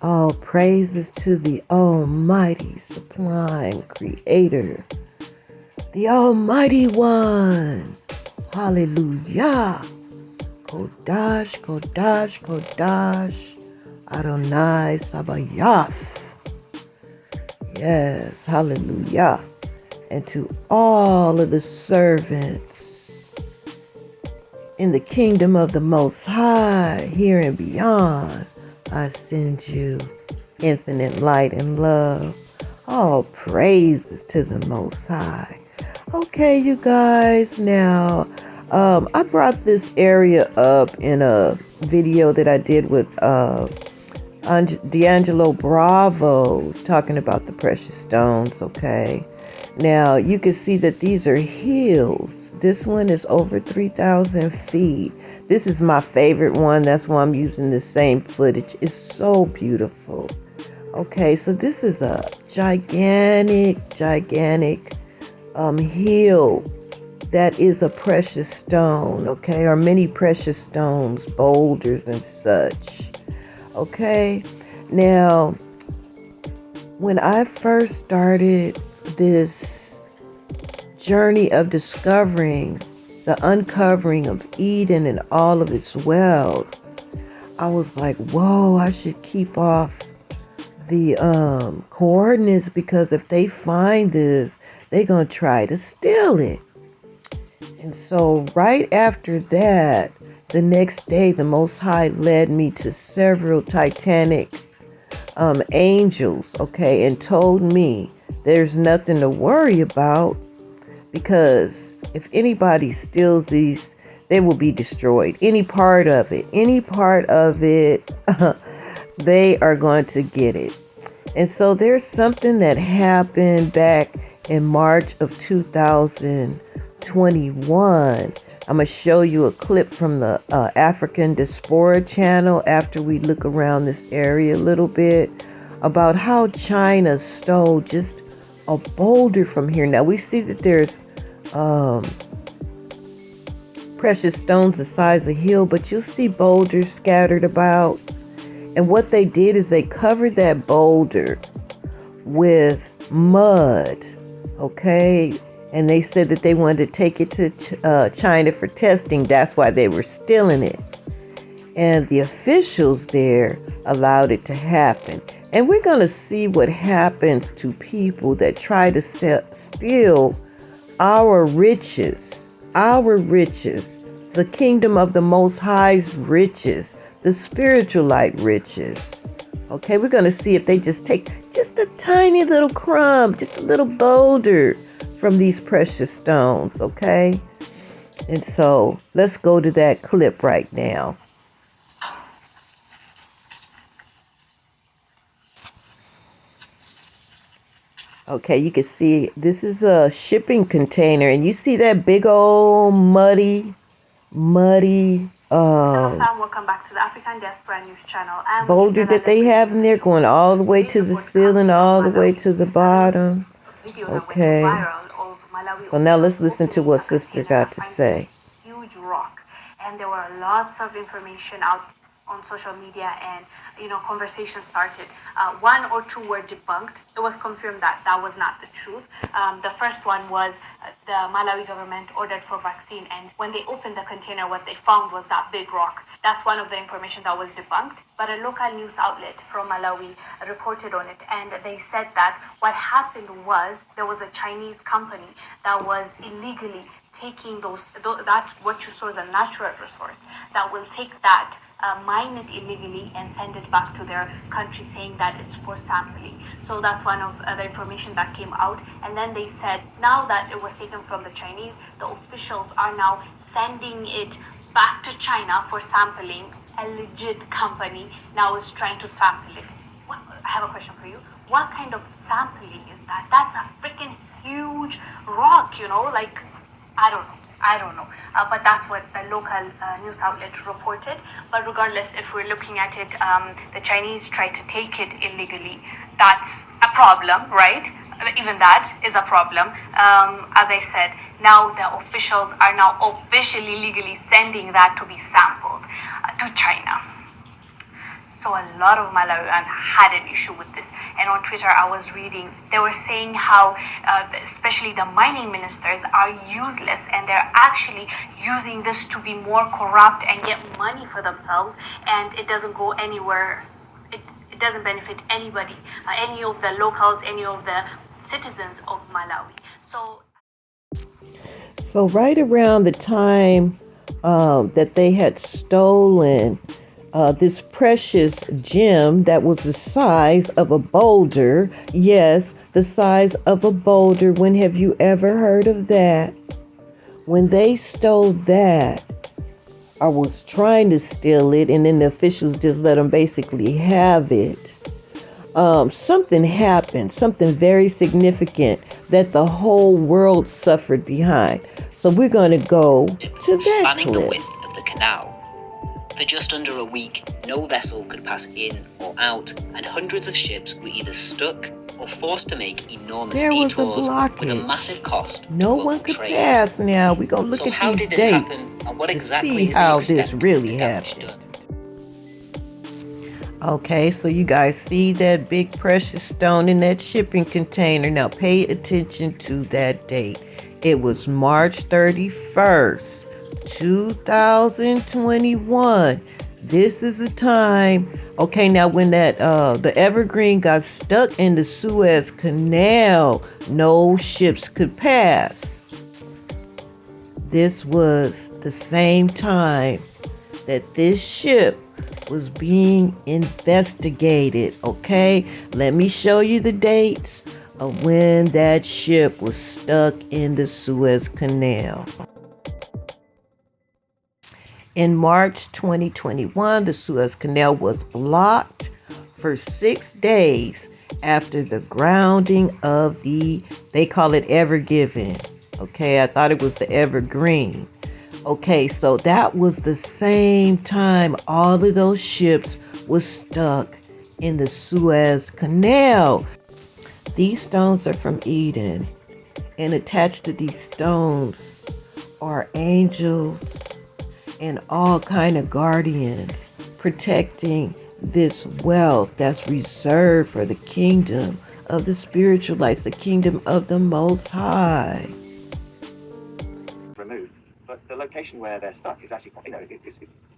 All praises to the Almighty, sublime Creator, the Almighty One. Hallelujah. Kodash, Kodash, Kodash, Adonai Sabaoth. Yes, hallelujah. And to all of the servants in the kingdom of the Most High, here and beyond, I send you infinite light and love. All praises to the Most High. Okay, you guys, now, I brought this area up in a video that I did with D'Angelo Bravo, talking about the precious stones, okay? Now, you can see that these are hills. This one is over 3,000 feet. This is my favorite one. That's why I'm using the same footage. It's so beautiful. Okay, so this is a gigantic hill that is a precious stone, okay? Or many precious stones, boulders and such. Okay, now, when I first started this journey of discovering the uncovering of Eden and all of its wealth, I was like, whoa, I should keep off the coordinates, because if they find this, they're going to try to steal it. And so right after that, the next day, the Most High led me to several titanic angels, okay, and told me there's nothing to worry about, because if anybody steals these, they will be destroyed. Any part of it, they are going to get it. And so there's something that happened back in March of 2021. I'm going to show you a clip from the African Diaspora channel after we look around this area a little bit about how China stole just a boulder from here. Now, we see that there's precious stones the size of a hill, but you'll see boulders scattered about. And what they did is they covered that boulder with mud, okay? And they said that they wanted to take it to China for testing. That's why they were stealing it. And the officials there allowed it to happen. And we're going to see what happens to people that try to steal our riches, the kingdom of the Most High's riches, the spiritual light riches. Okay, we're going to see if they just take just a tiny little crumb, just a little boulder from these precious stones, okay? And so let's go to that clip right now. Okay, you can see this is a shipping container, and you see that big old muddy Hello fam, welcome back to the African Diaspora News channel. boulder that they have in there, going all the way to the ceiling, all the way to the bottom. Okay. So now let's listen to what Sister got to say. Huge rock, and there were lots of information out on social media, and conversations started. One or two were debunked. It was confirmed that that was not the truth. The first one was the Malawi government ordered for vaccine, and when they opened the container, what they found was that big rock. That's one of the information that was debunked. But a local news outlet from Malawi reported on it, and they said that what happened was there was a Chinese company that was illegally taking that what you saw as a natural resource, that will take that, mine it illegally and send it back to their country, saying that it's for sampling. So that's one of the information that came out. And then they said now that it was taken from the Chinese, the officials are now sending it back to China for sampling. A legit company now is trying to sample it. I have a question for you. What kind of sampling is that? That's a freaking huge rock, like, I don't know. But that's what the local news outlet reported. But regardless, if we're looking at it, the Chinese tried to take it illegally. That's a problem, right? Even that is a problem. As I said, now the officials are now officially legally sending that to be sampled to China. So a lot of Malawian had an issue with this. And on Twitter, I was reading, they were saying how especially the mining ministers are useless, and they're actually using this to be more corrupt and get money for themselves, and it doesn't go anywhere. It doesn't benefit anybody, any of the locals, any of the citizens of Malawi. So right around the time that they had stolen this precious gem that was the size of a boulder. Yes, the size of a boulder. When have you ever heard of that? When they stole that, or was trying to steal it, and then the officials just let them basically have it, something happened, something very significant that the whole world suffered behind. So we're going to go to that spanning clip. the width of the canal. For just under a week, no vessel could pass in or out, and hundreds of ships were either stuck or forced to make enormous detours with a massive cost. No one could pass now. We're going to look at these dates happen, and what exactly see how this really happened? happened. Okay, so you guys see that big precious stone in that shipping container. Now pay attention to that date. It was March 31st, 2021. This is the time. Okay, now when that the Evergreen got stuck in the Suez Canal, no ships could pass. This was the same time that this ship was being investigated. Okay, let me show you the dates of when that ship was stuck in the Suez Canal. In March 2021, the Suez Canal was blocked for 6 days after the grounding of they call it Evergiven. Okay, I thought it was the Evergreen. Okay, so that was the same time all of those ships were stuck in the Suez Canal. These stones are from Eden, and attached to these stones are angels and all kind of guardians protecting this wealth that's reserved for the kingdom of the spiritual lights, the kingdom of the Most High. Removed, but the location where they're stuck is actually,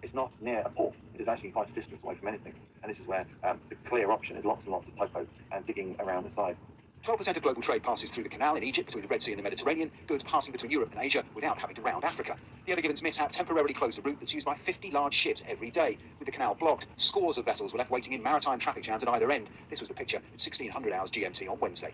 it's not near a port. It is actually quite a distance away from anything, and this is where the clear option is lots and lots of tugboats and digging around the side. 12% of global trade passes through the canal in Egypt between the Red Sea and the Mediterranean, goods passing between Europe and Asia without having to round Africa. The Evergiven's mishap temporarily closed the route that's used by 50 large ships every day. With the canal blocked, scores of vessels were left waiting in maritime traffic jams at either end. This was the picture at 1600 hours GMT on Wednesday.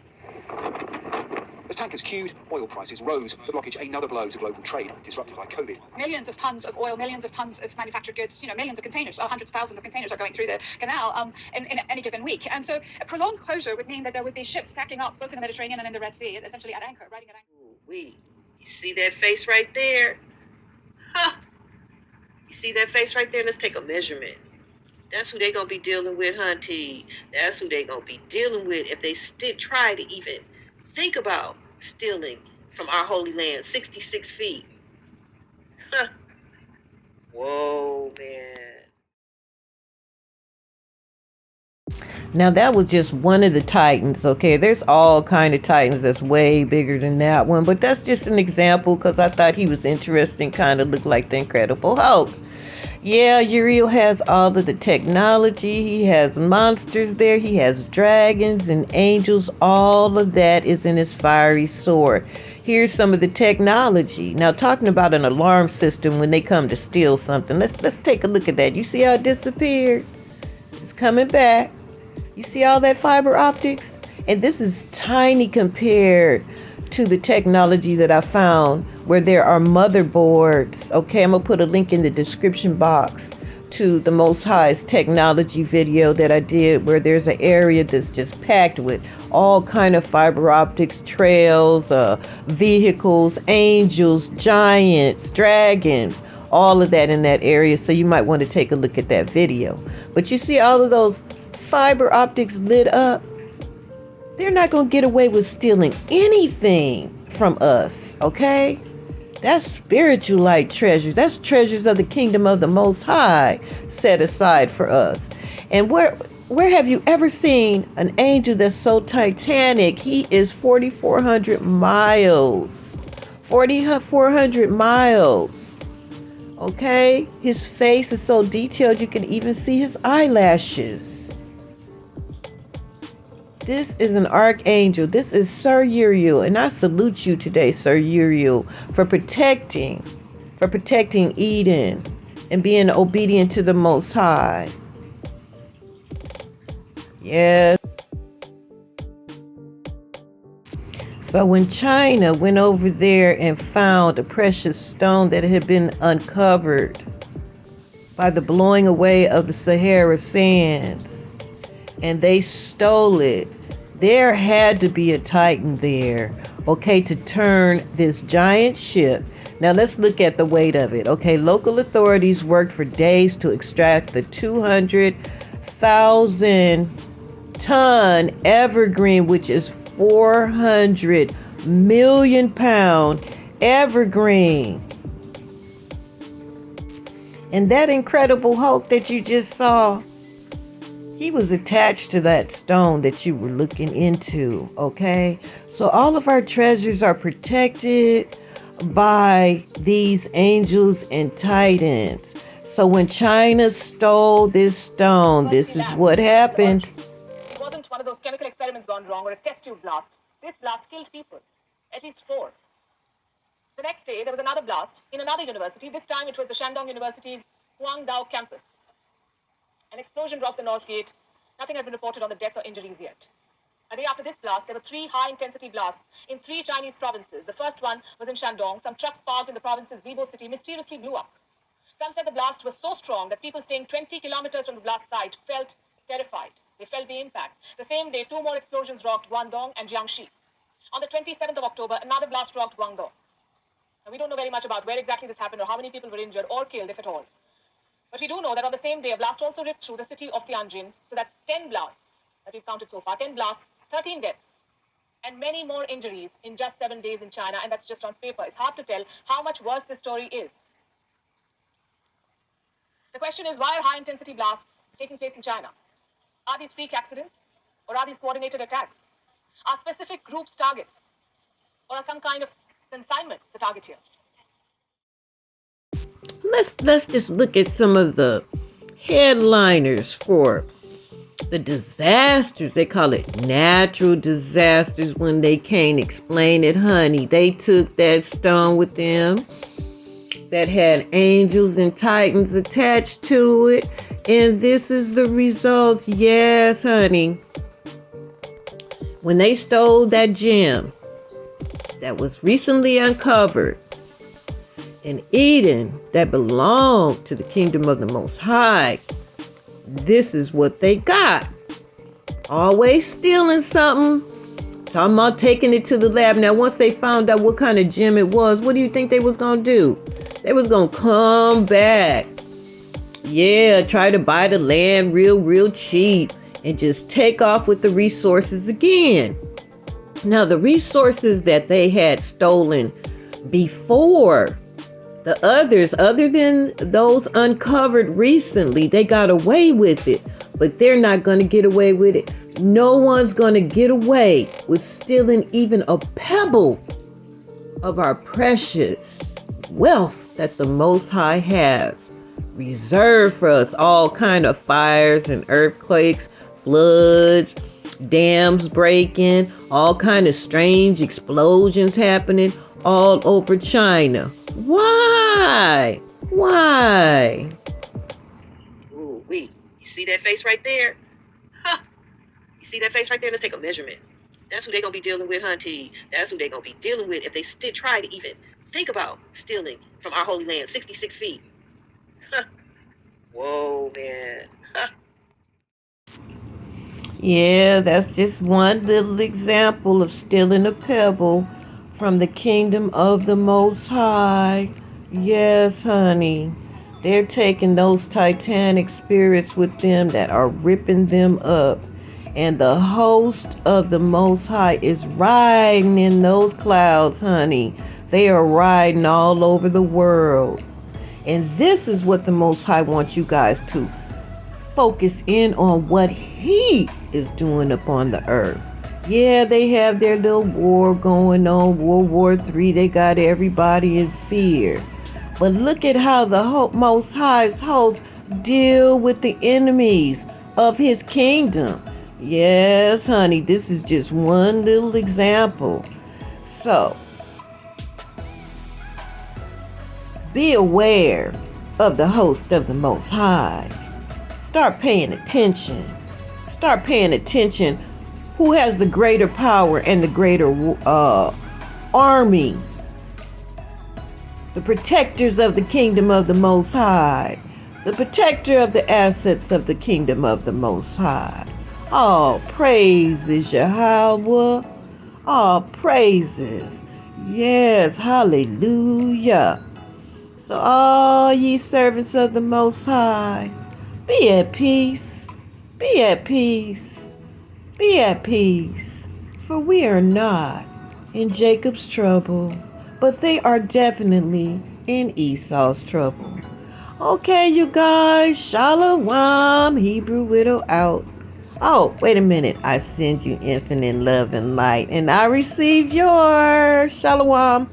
As tankers queued, oil prices rose. The blockage another blow to global trade, disrupted by COVID. Millions of tons of oil, millions of tons of manufactured goods, millions of containers, hundreds of thousands of containers are going through the canal in any given week. And so a prolonged closure would mean that there would be ships stacking up both in the Mediterranean and in the Red Sea, essentially at anchor, riding at anchor. You see that face right there? Huh. You see that face right there? Let's take a measurement. That's who they gonna be dealing with, hunty. That's who they gonna be dealing with if they try to even think about stealing from our holy land. 66 feet. Huh. Whoa, man. Now that was just one of the titans, okay? There's all kind of titans that's way bigger than that one, but that's just an example because I thought he was interesting, kind of looked like the Incredible Hulk. Yeah, Uriel has all of the technology. He has monsters there. He has dragons and angels. All of that is in his fiery sword. Here's some of the technology. Now, talking about an alarm system when they come to steal something. Let's take a look at that. You see how it disappeared? It's coming back. You see all that fiber optics? And this is tiny compared to the technology that I found where there are motherboards. Okay, I'm gonna put a link in the description box to the Most High's technology video that I did where there's an area that's just packed with all kind of fiber optics, trails, vehicles, angels, giants, dragons, all of that in that area. So you might want to take a look at that video. But you see all of those fiber optics lit up? They're not going to get away with stealing anything from us, okay? That's spiritual light treasures. That's treasures of the kingdom of the Most High set aside for us. And where have you ever seen an angel that's so titanic? He is 4,400 miles. 4,400 miles. Okay? His face is so detailed you can even see his eyelashes. This is an archangel. This is Sir Uriel. And I salute you today, Sir Uriel, for protecting Eden and being obedient to the Most High. Yes. So when China went over there and found a precious stone that had been uncovered by the blowing away of the Sahara sands, and they stole it, there had to be a titan there, okay, to turn this giant ship. Now let's look at the weight of it. Okay, local authorities worked for days to extract the 200,000 ton evergreen, which is 400 million pound evergreen. And that Incredible Hulk that you just saw, he was attached to that stone that you were looking into, okay? So all of our treasures are protected by these angels and titans. So when China stole this stone, this is what happened. It wasn't one of those chemical experiments gone wrong or a test tube blast. This blast killed people, at least 4. The next day, there was another blast in another university. This time, it was the Shandong University's Guangdao campus. An explosion rocked the North Gate. Nothing has been reported on the deaths or injuries yet. A day after this blast, there were 3 high-intensity blasts in 3 Chinese provinces. The first one was in Shandong. Some trucks parked in the province's Zibo city mysteriously blew up. Some said the blast was so strong that people staying 20 kilometers from the blast site felt terrified. They felt the impact. The same day, 2 more explosions rocked Guangdong and Jiangxi. On the 27th of October, another blast rocked Guangdong. Now, we don't know very much about where exactly this happened or how many people were injured or killed, if at all. But we do know that on the same day, a blast also ripped through the city of Tianjin. So that's 10 blasts that we've counted so far. 10 blasts, 13 deaths, and many more injuries in just 7 days in China. And that's just on paper. It's hard to tell how much worse this story is. The question is, why are high-intensity blasts taking place in China? Are these freak accidents? Or are these coordinated attacks? Are specific groups targets? Or are some kind of consignments the target here? Let's just look at some of the headliners for the disasters. They call it natural disasters when they can't explain it, honey. They took that stone with them that had angels and titans attached to it, and this is the results. Yes, honey. When they stole that gem that was recently uncovered in Eden that belonged to the kingdom of the Most High, this is what they got. Always stealing something. Talking about taking it to the lab. Now, once they found out what kind of gem it was, what do you think they was going to do? They was going to come back. Yeah, try to buy the land real cheap and just take off with the resources again. Now, the resources that they had stolen before, the others, other than those uncovered recently, they got away with it. But they're not going to get away with it. No one's going to get away with stealing even a pebble of our precious wealth that the Most High has reserved for us. All kind of fires and earthquakes, floods, dams breaking, all kind of strange explosions happening all over China. Why? Why? Ooh, wait. You see that face right there? Huh. You see that face right there? Let's take a measurement. That's who they're going to be dealing with, hunty. That's who they're going to be dealing with if they still try to even think about stealing from our holy land. 66 feet. Huh. Whoa, man. Huh. Yeah, that's just one little example of stealing a pebble from the kingdom of the Most High. Yes, honey. They're taking those titanic spirits with them that are ripping them up. And the host of the Most High is riding in those clouds, honey. They are riding all over the world. And this is what the Most High wants you guys to focus in on what he is doing upon the earth. Yeah, they have their little war going on, World War III. They got everybody in fear. But look at how the Most High's hosts deal with the enemies of his kingdom. Yes, honey, this is just one little example. So, be aware of the host of the Most High. Start paying attention. Start paying attention. Who has the greater power and the greater army? The protectors of the kingdom of the Most High. The protector of the assets of the kingdom of the Most High. All praises, Yahweh. All praises. Yes, hallelujah. So all ye servants of the Most High, be at peace. Be at peace. Be at peace. For we are not in Jacob's trouble, but they are definitely in Esau's trouble. Okay, you guys. Shalom. Hebrew Widow out. Oh, wait a minute. I send you infinite love and light, and I receive yours. Shalom.